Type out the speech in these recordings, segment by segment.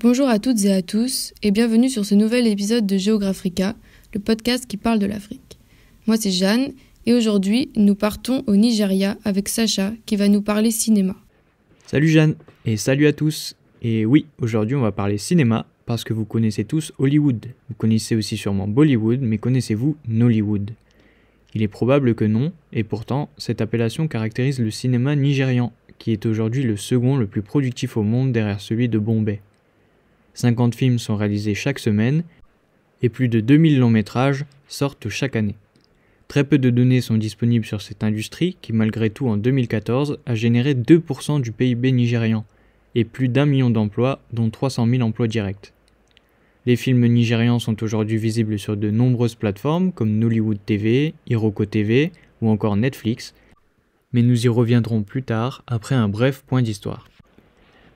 Bonjour à toutes et à tous et bienvenue sur ce nouvel épisode de Géographica, le podcast qui parle de l'Afrique. Moi c'est Jeanne et aujourd'hui nous partons au Nigeria avec Sacha qui va nous parler cinéma. Salut Jeanne et salut à tous. Et oui, aujourd'hui on va parler cinéma parce que vous connaissez tous Hollywood. Vous connaissez aussi sûrement Bollywood, mais connaissez-vous Nollywood ? Il est probable que non, et pourtant cette appellation caractérise le cinéma nigérian, qui est aujourd'hui le second le plus productif au monde derrière celui de Bombay. 50 films sont réalisés chaque semaine et plus de 2000 longs métrages sortent chaque année. Très peu de données sont disponibles sur cette industrie qui malgré tout en 2014 a généré 2% du PIB nigérian et plus d'1 million d'emplois dont 300 000 emplois directs. Les films nigérians sont aujourd'hui visibles sur de nombreuses plateformes comme Nollywood TV, Iroko TV ou encore Netflix, mais nous y reviendrons plus tard après un bref point d'histoire.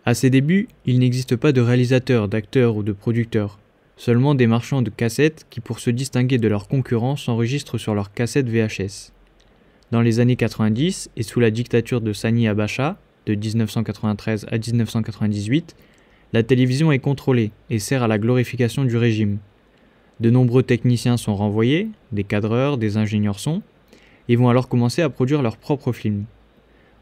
À ses débuts, il n'existe pas de réalisateurs, d'acteurs ou de producteurs, seulement des marchands de cassettes qui, pour se distinguer de leurs concurrents, s'enregistrent sur leurs cassettes VHS. Dans les années 90 et sous la dictature de Sani Abacha, de 1993 à 1998, la télévision est contrôlée et sert à la glorification du régime. De nombreux techniciens sont renvoyés, des cadreurs, des ingénieurs son, et vont alors commencer à produire leurs propres films.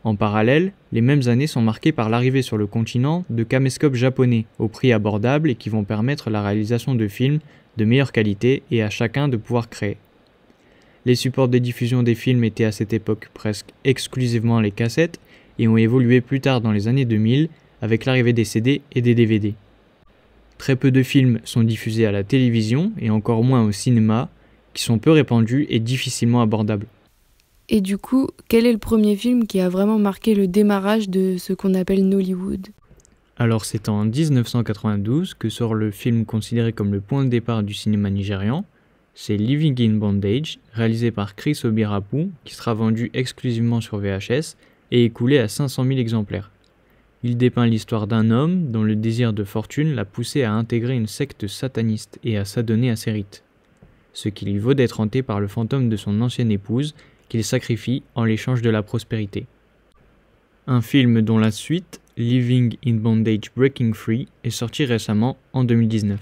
En parallèle, les mêmes années sont marquées par l'arrivée sur le continent de caméscopes japonais au prix abordable et qui vont permettre la réalisation de films de meilleure qualité et à chacun de pouvoir créer. Les supports de diffusion des films étaient à cette époque presque exclusivement les cassettes et ont évolué plus tard dans les années 2000 avec l'arrivée des CD et des DVD. Très peu de films sont diffusés à la télévision et encore moins au cinéma, qui sont peu répandus et difficilement abordables. Et du coup, quel est le premier film qui a vraiment marqué le démarrage de ce qu'on appelle Nollywood ? Alors c'est en 1992 que sort le film considéré comme le point de départ du cinéma nigérian. C'est Living in Bondage, réalisé par Chris Obirapu, qui sera vendu exclusivement sur VHS et écoulé à 500 000 exemplaires. Il dépeint l'histoire d'un homme dont le désir de fortune l'a poussé à intégrer une secte sataniste et à s'adonner à ses rites. Ce qui lui vaut d'être hanté par le fantôme de son ancienne épouse, qu'il sacrifie en l'échange de la prospérité. Un film dont la suite, Living in Bondage Breaking Free, est sorti récemment en 2019.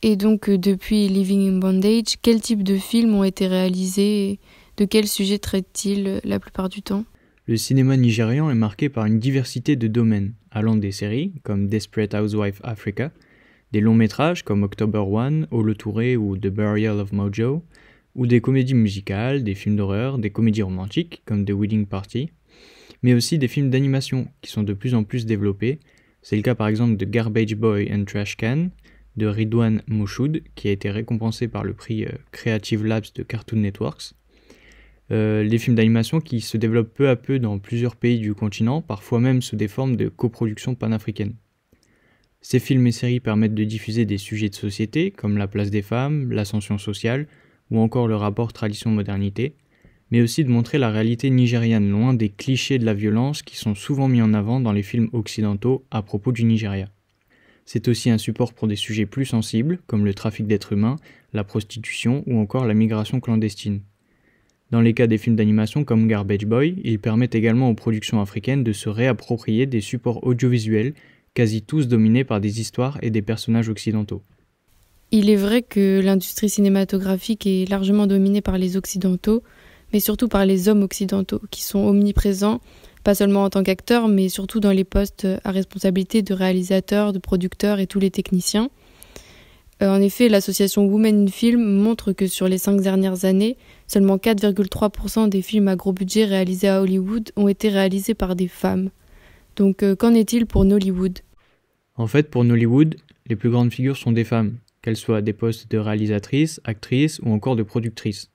Et donc depuis Living in Bondage, quel type de films ont été réalisés et de quel sujet traite-t-il la plupart du temps ? Le cinéma nigérian est marqué par une diversité de domaines, allant des séries comme Desperate Housewives Africa, des longs métrages comme October One, Olo Touré ou The Burial of Mojo, ou des comédies musicales, des films d'horreur, des comédies romantiques comme The Wedding Party, mais aussi des films d'animation qui sont de plus en plus développés. C'est le cas par exemple de Garbage Boy and Trash Can, de Ridwan Moshood, qui a été récompensé par le prix Creative Labs de Cartoon Networks. Les films d'animation qui se développent peu à peu dans plusieurs pays du continent, parfois même sous des formes de coproduction panafricaine. Ces films et séries permettent de diffuser des sujets de société comme la place des femmes, l'ascension sociale, ou encore le rapport tradition-modernité, mais aussi de montrer la réalité nigériane loin des clichés de la violence qui sont souvent mis en avant dans les films occidentaux à propos du Nigeria. C'est aussi un support pour des sujets plus sensibles, comme le trafic d'êtres humains, la prostitution ou encore la migration clandestine. Dans les cas des films d'animation comme Garbage Boy, ils permettent également aux productions africaines de se réapproprier des supports audiovisuels, quasi tous dominés par des histoires et des personnages occidentaux. Il est vrai que l'industrie cinématographique est largement dominée par les Occidentaux, mais surtout par les hommes occidentaux, qui sont omniprésents, pas seulement en tant qu'acteurs, mais surtout dans les postes à responsabilité de réalisateurs, de producteurs et tous les techniciens. En effet, l'association Women in Film montre que sur les 5 dernières années, seulement 4,3% des films à gros budget réalisés à Hollywood ont été réalisés par des femmes. Donc qu'en est-il pour Nollywood ? En fait, pour Nollywood, les plus grandes figures sont des femmes, qu'elles soient à des postes de réalisatrices, actrices ou encore de productrices.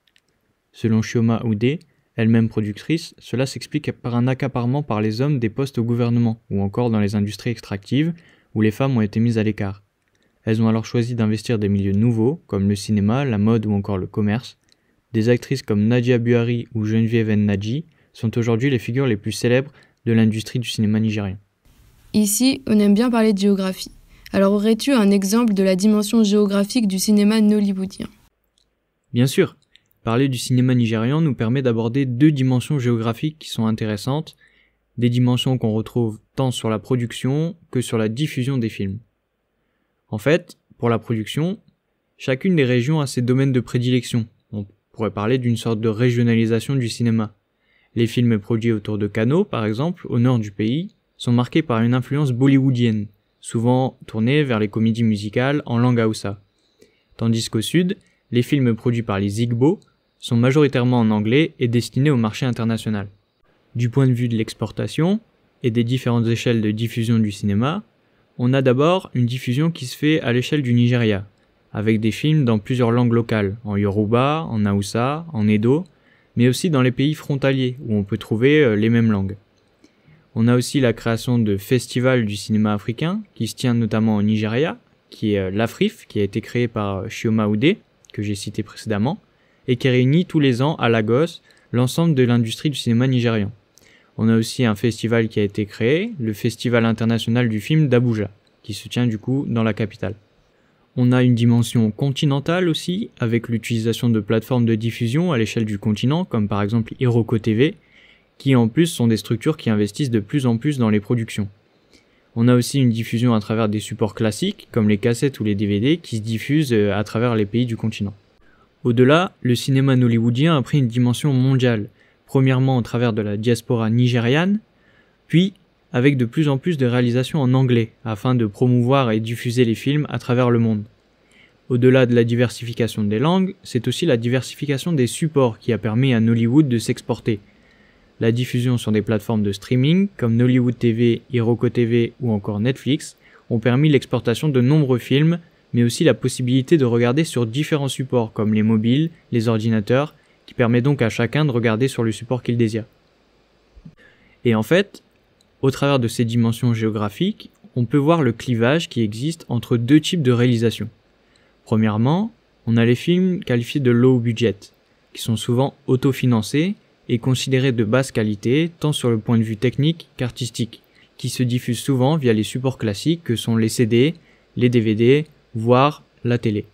Selon Chioma Oudé, elle-même productrice, cela s'explique par un accaparement par les hommes des postes au gouvernement ou encore dans les industries extractives où les femmes ont été mises à l'écart. Elles ont alors choisi d'investir des milieux nouveaux comme le cinéma, la mode ou encore le commerce. Des actrices comme Nadia Buhari ou Geneviève Nnaji sont aujourd'hui les figures les plus célèbres de l'industrie du cinéma nigérien. Ici, on aime bien parler de géographie. Alors aurais-tu un exemple de la dimension géographique du cinéma nollywoodien ? Bien sûr, parler du cinéma nigérian nous permet d'aborder 2 dimensions géographiques qui sont intéressantes, des dimensions qu'on retrouve tant sur la production que sur la diffusion des films. En fait, pour la production, chacune des régions a ses domaines de prédilection. On pourrait parler d'une sorte de régionalisation du cinéma. Les films produits autour de Kano, par exemple, au nord du pays, sont marqués par une influence bollywoodienne, souvent tournés vers les comédies musicales en langue Hausa. Tandis qu'au sud, les films produits par les Igbo sont majoritairement en anglais et destinés au marché international. Du point de vue de l'exportation et des différentes échelles de diffusion du cinéma, on a d'abord une diffusion qui se fait à l'échelle du Nigeria, avec des films dans plusieurs langues locales, en Yoruba, en Hausa, en Edo, mais aussi dans les pays frontaliers où on peut trouver les mêmes langues. On a aussi la création de festivals du cinéma africain, qui se tient notamment au Nigeria, qui est l'Afrif, qui a été créé par Chioma Ude, que j'ai cité précédemment, et qui réunit tous les ans à Lagos l'ensemble de l'industrie du cinéma nigérian. On a aussi un festival qui a été créé, le Festival international du film d'Abuja, qui se tient du coup dans la capitale. On a une dimension continentale aussi, avec l'utilisation de plateformes de diffusion à l'échelle du continent, comme par exemple Iroko TV, qui en plus sont des structures qui investissent de plus en plus dans les productions. On a aussi une diffusion à travers des supports classiques, comme les cassettes ou les DVD, qui se diffusent à travers les pays du continent. Au-delà, le cinéma nollywoodien a pris une dimension mondiale, premièrement au travers de la diaspora nigériane, puis avec de plus en plus de réalisations en anglais, afin de promouvoir et diffuser les films à travers le monde. Au-delà de la diversification des langues, c'est aussi la diversification des supports qui a permis à Nollywood de s'exporter. La diffusion sur des plateformes de streaming comme Nollywood TV, Iroko TV ou encore Netflix ont permis l'exportation de nombreux films, mais aussi la possibilité de regarder sur différents supports comme les mobiles, les ordinateurs, qui permet donc à chacun de regarder sur le support qu'il désire. Et en fait, au travers de ces dimensions géographiques, on peut voir le clivage qui existe entre deux types de réalisation. Premièrement, on a les films qualifiés de low budget, qui sont souvent autofinancés et considérés de basse qualité tant sur le point de vue technique qu'artistique, qui se diffusent souvent via les supports classiques que sont les CD, les DVD, voire la télé.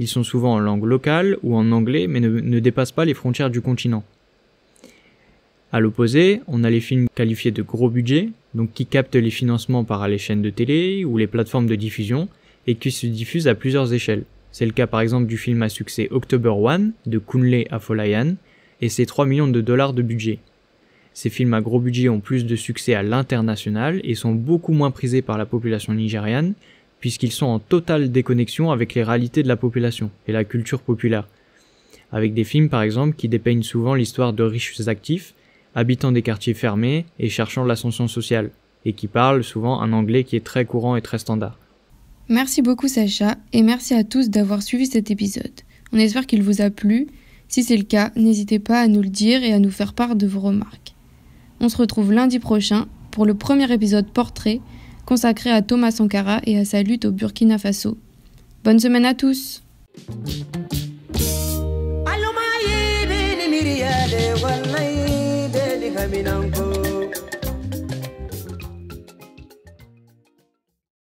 Ils sont souvent en langue locale ou en anglais mais ne dépassent pas les frontières du continent. À l'opposé, on a les films qualifiés de gros budget, donc qui captent les financements par les chaînes de télé ou les plateformes de diffusion et qui se diffusent à plusieurs échelles. C'est le cas par exemple du film à succès October One de Kunle Afolayan et ses 3 millions de dollars de budget. Ces films à gros budget ont plus de succès à l'international et sont beaucoup moins prisés par la population nigériane puisqu'ils sont en totale déconnexion avec les réalités de la population et la culture populaire. Avec des films par exemple qui dépeignent souvent l'histoire de riches actifs, habitant des quartiers fermés et cherchant l'ascension sociale, et qui parlent souvent un anglais qui est très courant et très standard. Merci beaucoup Sacha, et merci à tous d'avoir suivi cet épisode. On espère qu'il vous a plu. Si c'est le cas, n'hésitez pas à nous le dire et à nous faire part de vos remarques. On se retrouve lundi prochain pour le premier épisode portrait consacré à Thomas Sankara et à sa lutte au Burkina Faso. Bonne semaine à tous! Caminando